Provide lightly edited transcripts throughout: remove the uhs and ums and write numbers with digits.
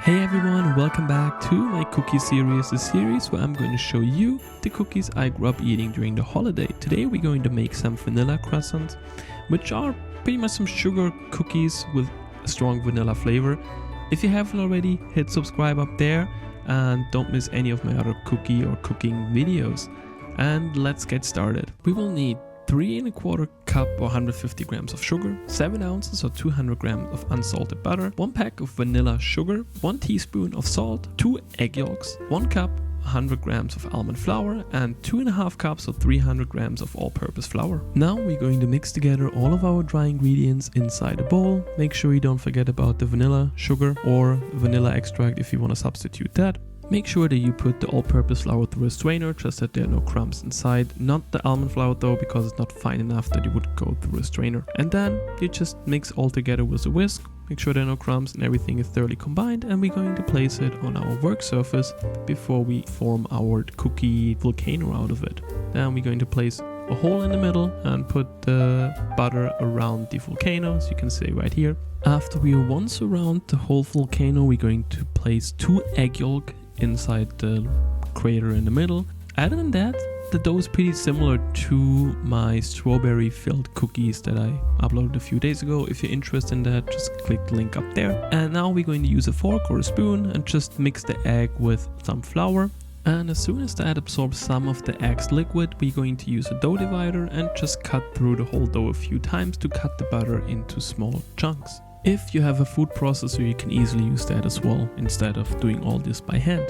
Hey everyone, welcome back to my cookie series, a series where I'm going to show you the cookies I grew up eating during the holiday. Today we're going to make some Vanilla Crescents, which are pretty much some sugar cookies with a strong vanilla flavor. If you haven't already, hit subscribe up there and don't miss any of my other cookie or cooking videos. And let's get started. We will need 3 1/4 cup or 150 grams of sugar, 7 ounces or 200 grams of unsalted butter, 1 pack of vanilla sugar, 1 teaspoon of salt, 2 egg yolks, 1 cup 100 grams of almond flour, and 2.5 cups or 300 grams of all-purpose flour. Now we're going to mix together all of our dry ingredients inside a bowl. Make sure you don't forget about the vanilla sugar or vanilla extract if you want to substitute that. Make sure that you put the all-purpose flour through a strainer, just that there are no crumbs inside. Not the almond flour though, because it's not fine enough that it would go through a strainer. And then you just mix all together with a whisk. Make sure there are no crumbs and everything is thoroughly combined, and we're going to place it on our work surface before we form our cookie volcano out of it. Then we're going to place a hole in the middle and put the butter around the volcano, as you can see right here. After we are once around the whole volcano, we're going to place 2 egg yolk inside the crater in the middle. Other than that, the dough is pretty similar to my strawberry filled cookies that I uploaded a few days ago. If you're interested in that, just click the link up there. And now we're going to use a fork or a spoon and just mix the egg with some flour. And as soon as that absorbs some of the egg's liquid, we're going to use a dough divider and just cut through the whole dough a few times to cut the butter into small chunks. If you have a food processor, you can easily use that as well, instead of doing all this by hand.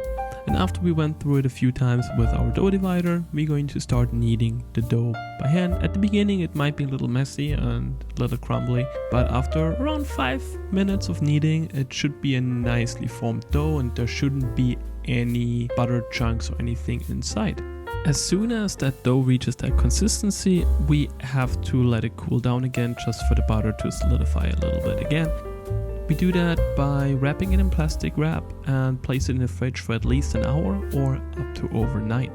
And after we went through it a few times with our dough divider, we're going to start kneading the dough by hand. At the beginning it might be a little messy and a little crumbly, but after around 5 minutes of kneading, it should be a nicely formed dough and there shouldn't be any butter chunks or anything inside. As soon as that dough reaches that consistency, we have to let it cool down again, just for the butter to solidify a little bit again. We do that by wrapping it in plastic wrap and place it in the fridge for at least an hour or up to overnight.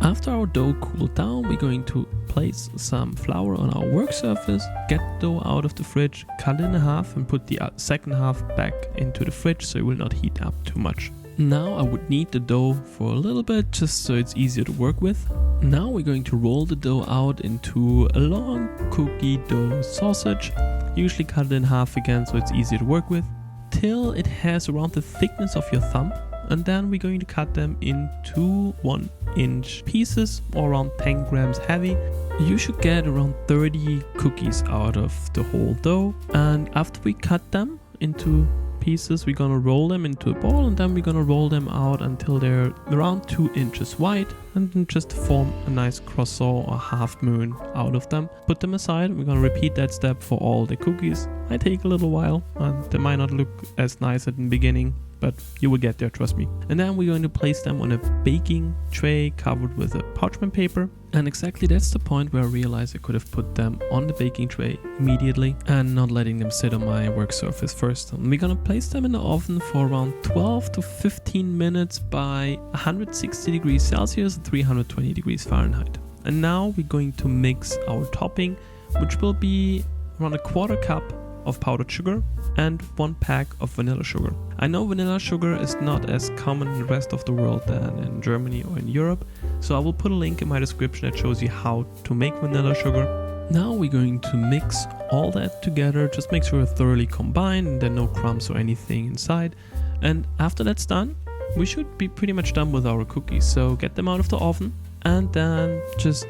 After our dough cooled down, we're going to place some flour on our work surface, get the dough out of the fridge, cut it in half and put the second half back into the fridge so it will not heat up too much. Now I would knead the dough for a little bit just so it's easier to work with. Now we're going to roll the dough out into a long cookie dough sausage, usually cut it in half again so it's easier to work with, till it has around the thickness of your thumb. And then we're going to cut them into 1-inch pieces or around 10 grams heavy. You should get around 30 cookies out of the whole dough. And after we cut them into pieces, we're gonna roll them into a ball, and then we're gonna roll them out until they're around 2 inches wide, and then just form a nice croissant or half moon out of them. Put them aside. We're gonna repeat that step for all the cookies. Might take a little while and they might not look as nice at the beginning, but you will get there, trust me. And then we're going to place them on a baking tray covered with a parchment paper. And exactly that's the point where I realized I could have put them on the baking tray immediately and not letting them sit on my work surface first. And we're gonna place them in the oven for around 12 to 15 minutes by 160 degrees Celsius and 320 degrees Fahrenheit. And now we're going to mix our topping, which will be around 1/4 cup of powdered sugar and 1 pack of vanilla sugar. I know vanilla sugar is not as common in the rest of the world than in Germany or in Europe, so I will put a link in my description that shows you how to make vanilla sugar. Now we're going to mix all that together, just make sure it's thoroughly combined and there are no crumbs or anything inside. And after that's done, we should be pretty much done with our cookies. So get them out of the oven and then just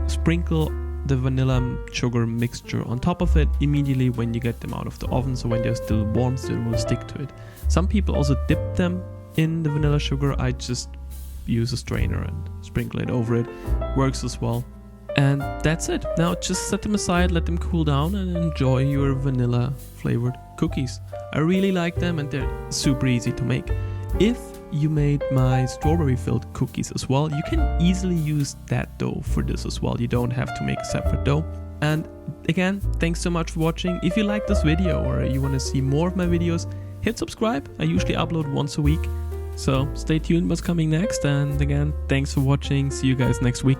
sprinkle the vanilla sugar mixture on top of it immediately when you get them out of the oven, so when they're still warm, so it will stick to it. Some people also dip them in the vanilla sugar. I just use a strainer and sprinkle it over it. Works as well. And that's it. Now just set them aside, let them cool down, and enjoy your vanilla flavored cookies. I really like them and they're super easy to make. If you made my strawberry filled cookies as well, you can easily use that dough for this as well. You don't have to make a separate dough. And again, thanks so much for watching. If you like this video or you want to see more of my videos, hit subscribe. I usually upload once a week, so stay tuned what's coming next. And again, thanks for watching. See you guys next week.